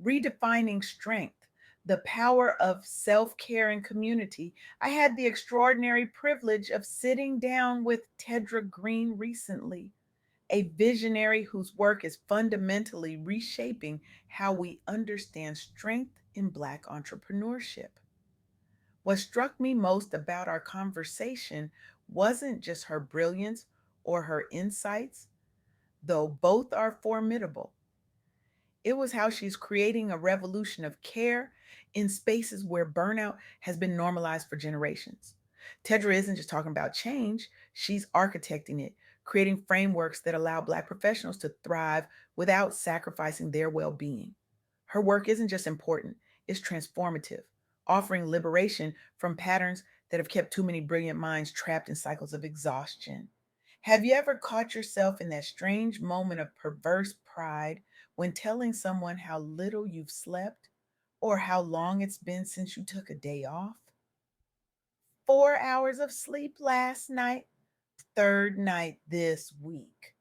Redefining Strength, the Power of Self Care and Community. I had the extraordinary privilege of sitting down with Tedra Green recently, a visionary whose work is fundamentally reshaping how we understand strength in Black entrepreneurship. What struck me most about our conversation wasn't just her brilliance or her insights, though both are formidable. It was how she's creating a revolution of care in spaces where burnout has been normalized for generations. Tedra isn't just talking about change, she's architecting it, creating frameworks that allow Black professionals to thrive without sacrificing their well being. Her work isn't just important, it's transformative, offering liberation from patterns that have kept too many brilliant minds trapped in cycles of exhaustion. Have you ever caught yourself in that strange moment of perverse pride when telling someone how little you've slept or how long it's been since you took a day off? 4 hours of sleep last night, third night this week.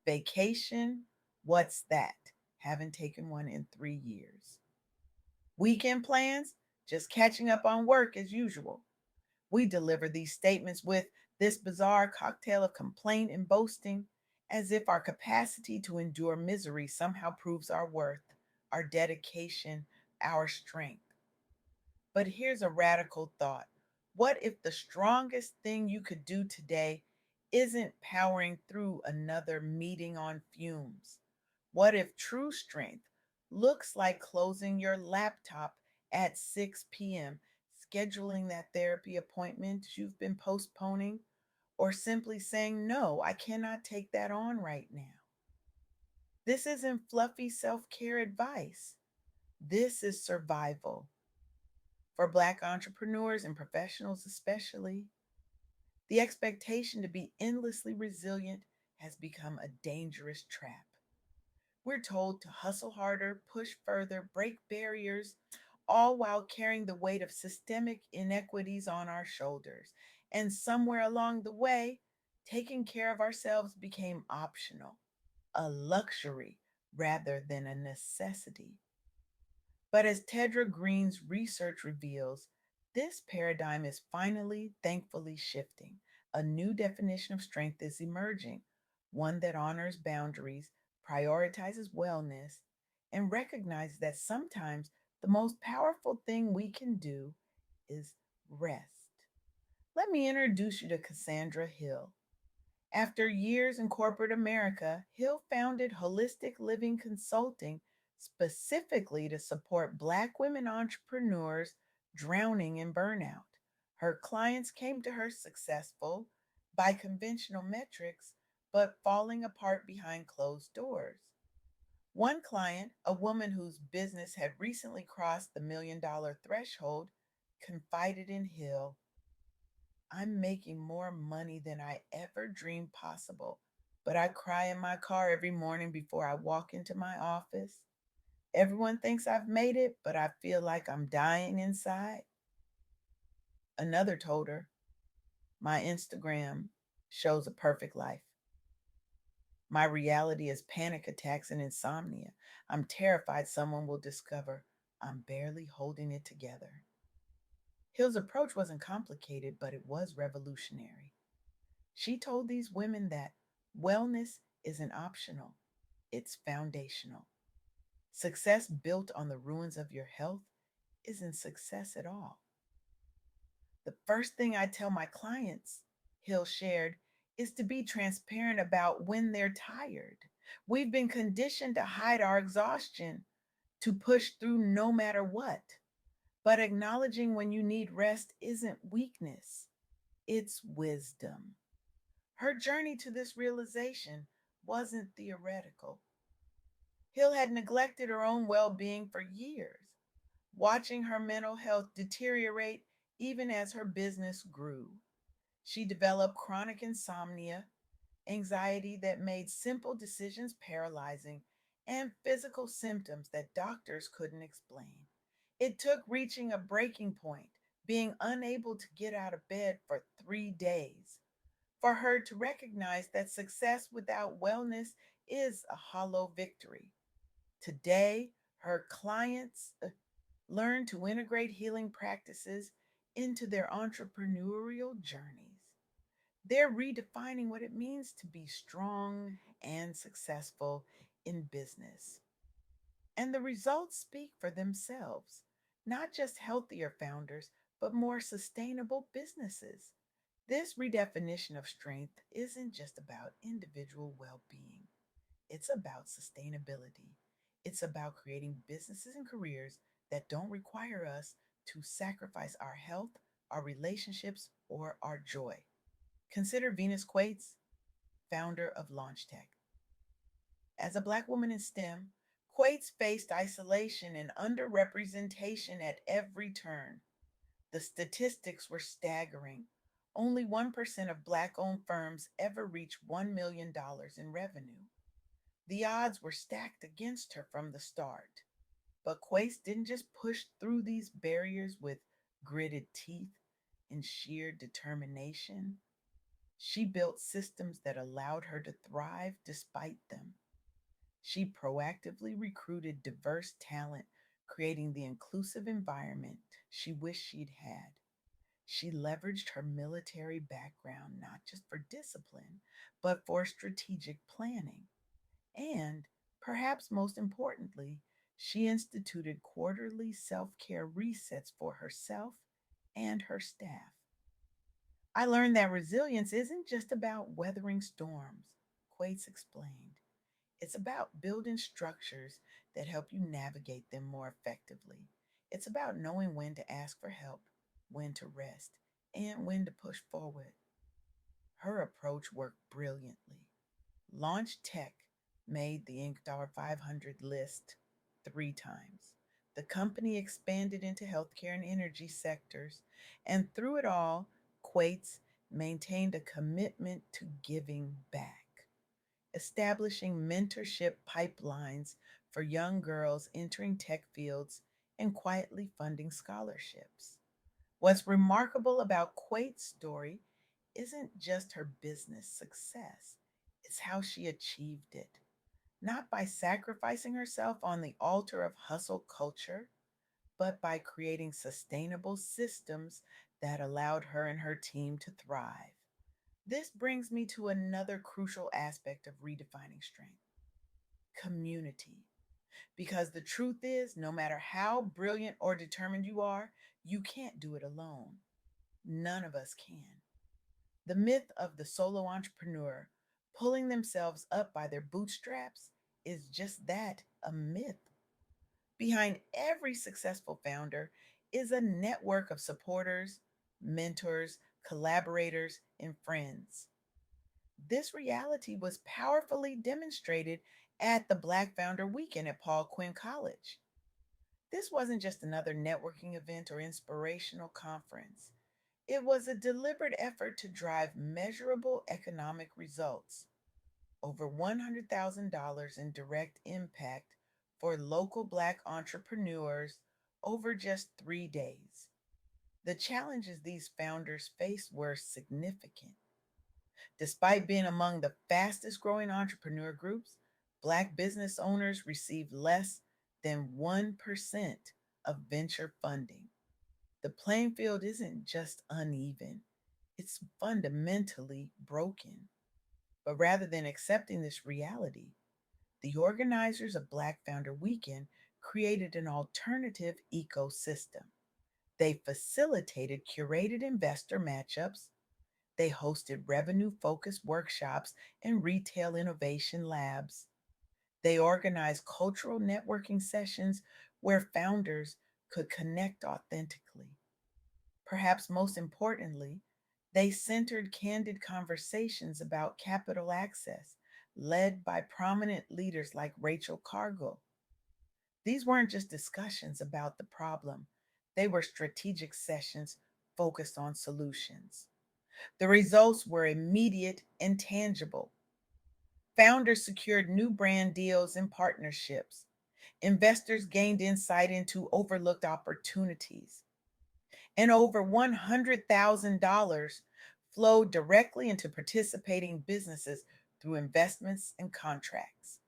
Vacation? What's that? Haven't taken one in 3 years. Weekend plans? Just catching up on work as usual. We deliver these statements with this bizarre cocktail of complaint and boasting, as if our capacity to endure misery somehow proves our worth, our dedication, our strength. But here's a radical thought. What if the strongest thing you could do today isn't powering through another meeting on fumes? What if true strength looks like closing your laptop at 6 p.m., scheduling that therapy appointment you've been postponing, or simply saying, no, I cannot take that on right now? This isn't fluffy self care advice. This is survival. For Black entrepreneurs and professionals, especially, the expectation to be endlessly resilient has become a dangerous trap. We're told to hustle harder, push further, break barriers, all while carrying the weight of systemic inequities on our shoulders. And somewhere along the way, taking care of ourselves became optional, a luxury rather than a necessity. But as Tedra Green's research reveals, this paradigm is finally, thankfully shifting. A new definition of strength is emerging, one that honors boundaries, prioritizes wellness, and recognizes that sometimes the most powerful thing we can do is rest. Let me introduce you to Cassandra Hill. After years in corporate America, Hill founded Holistic Living Consulting specifically to support Black women entrepreneurs drowning in burnout. Her clients came to her successful by conventional metrics, but falling apart behind closed doors. One client, a woman whose business had recently crossed the $1 million threshold, confided in Hill, I'm making more money than I ever dreamed possible, but I cry in my car every morning before I walk into my office. Everyone thinks I've made it, but I feel like I'm dying inside. Another told her, my Instagram shows a perfect life. My reality is panic attacks and insomnia. I'm terrified someone will discover I'm barely holding it together. Hill's approach wasn't complicated, but it was revolutionary. She told these women that wellness isn't optional, it's foundational. Success built on the ruins of your health isn't success at all. The first thing I tell my clients, Hill shared, is to be transparent about when they're tired. We've been conditioned to hide our exhaustion, to push through no matter what. But acknowledging when you need rest isn't weakness, it's wisdom. Her journey to this realization wasn't theoretical. Hill had neglected her own well being for years, watching her mental health deteriorate even as her business grew. She developed chronic insomnia, anxiety that made simple decisions paralyzing, and physical symptoms that doctors couldn't explain. It took reaching a breaking point, being unable to get out of bed for 3 days, for her to recognize that success without wellness is a hollow victory. Today, Her clients learn to integrate healing practices into their entrepreneurial journeys. They're redefining what it means to be strong and successful in business. And the results speak for themselves. Not just healthier founders, but more sustainable businesses. This redefinition of strength isn't just about individual well being, it's about sustainability. It's about creating businesses and careers that don't require us to sacrifice our health, our relationships, or our joy. Consider Venus Quates, founder of LaunchTech. As a Black woman in STEM, Quates faced isolation and underrepresentation at every turn. The statistics were staggering. Only 1% of Black owned firms ever reach $1 million in revenue. The odds were stacked against her from the start. But Quace didn't just push through these barriers with gritted teeth and sheer determination. She built systems that allowed her to thrive despite them. She proactively recruited diverse talent, creating the inclusive environment she wished she'd had. She leveraged her military background not just for discipline, but for strategic planning. And perhaps most importantly, she instituted quarterly self care resets for herself and her staff. I learned that resilience isn't just about weathering storms, Quates explained. It's about building structures that help you navigate them more effectively. It's about knowing when to ask for help, when to rest, and when to push forward. Her approach worked brilliantly. Launch Tech made the Inc. 500 list 3 times. The company expanded into healthcare and energy sectors, and through it all, Quates maintained a commitment to giving back, establishing mentorship pipelines for young girls entering tech fields and quietly funding scholarships. What's remarkable about Quate's story isn't just her business success, it's how she achieved it. Not by sacrificing herself on the altar of hustle culture, but by creating sustainable systems that allowed her and her team to thrive. This brings me to another crucial aspect of redefining strength: community. Because the truth is, no matter how brilliant or determined you are, you can't do it alone. None of us can. The myth of the solo entrepreneur pulling themselves up by their bootstraps is just that, a myth. Behind every successful founder is a network of supporters, mentors, collaborators, and friends. This reality was powerfully demonstrated at the Black Founder Weekend at Paul Quinn College. This wasn't just another networking event or inspirational conference. It was a deliberate effort to drive measurable economic results. Over $100,000 in direct impact for local Black entrepreneurs over just 3 days. The challenges these founders faced were significant. Despite being among the fastest growing entrepreneur groups, Black business owners received less than 1% of venture funding. The playing field isn't just uneven, it's fundamentally broken. But rather than accepting this reality, the organizers of Black Founder Weekend created an alternative ecosystem. They facilitated curated investor matchups, they hosted revenue focused workshops and retail innovation labs. They organized cultural networking sessions where founders could connect authentically. Perhaps most importantly, they centered candid conversations about capital access, led by prominent leaders like Rachel Cargill. These weren't just discussions about the problem, they were strategic sessions focused on solutions. The results were immediate and tangible. Founders secured new brand deals and partnerships. Investors gained insight into overlooked opportunities. And over $100,000 flowed directly into participating businesses through investments and contracts,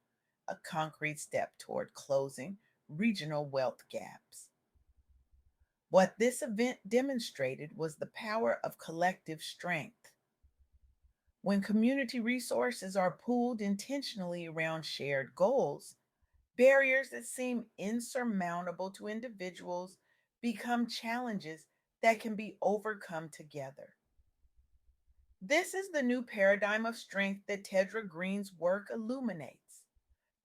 a concrete step toward closing regional wealth gaps. What this event demonstrated was the power of collective strength. When community resources are pooled intentionally around shared goals, barriers that seem insurmountable to individuals become challenges that can be overcome together. This is the new paradigm of strength that Tedra Green's work illuminates.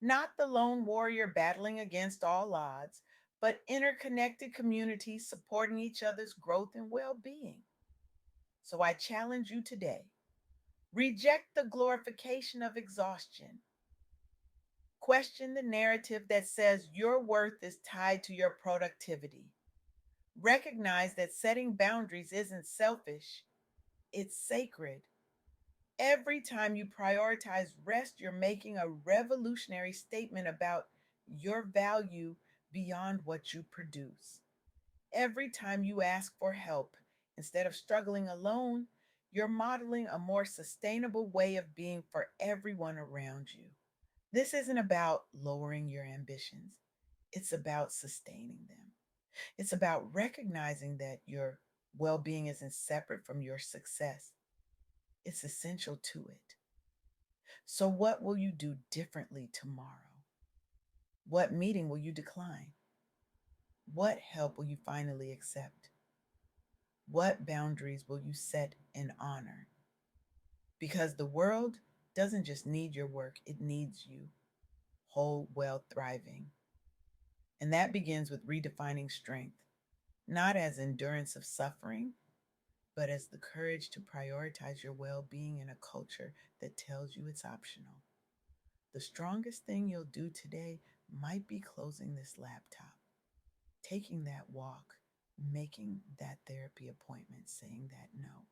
Not the lone warrior battling against all odds, but interconnected communities supporting each other's growth and well being. So I challenge you today, reject the glorification of exhaustion. Question the narrative that says your worth is tied to your productivity. Recognize that setting boundaries isn't selfish, it's sacred. Every time you prioritize rest, you're making a revolutionary statement about your value beyond what you produce. Every time you ask for help instead of struggling alone, you're modeling a more sustainable way of being for everyone around you. This isn't about lowering your ambitions, it's about sustaining them. It's about recognizing that your well being isn't separate from your success, it's essential to it. So, what will you do differently tomorrow? What meeting will you decline? What help will you finally accept? What boundaries will you set and honor? Because the world doesn't just need your work, it needs you, whole, well, thriving. And that begins with redefining strength, not as endurance of suffering, but as the courage to prioritize your well being in a culture that tells you it's optional. The strongest thing you'll do today might be closing this laptop, taking that walk, making that therapy appointment, saying that no.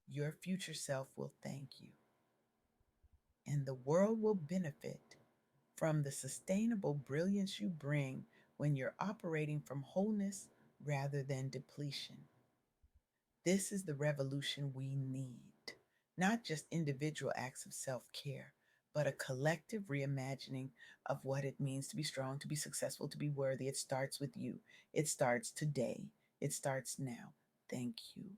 Your future self will thank you, and the world will benefit from the sustainable brilliance you bring when you're operating from wholeness rather than depletion. This is the revolution we need, not just individual acts of self care, but a collective reimagining of what it means to be strong, to be successful, to be worthy. It starts with you. It starts today. It starts now. Thank you.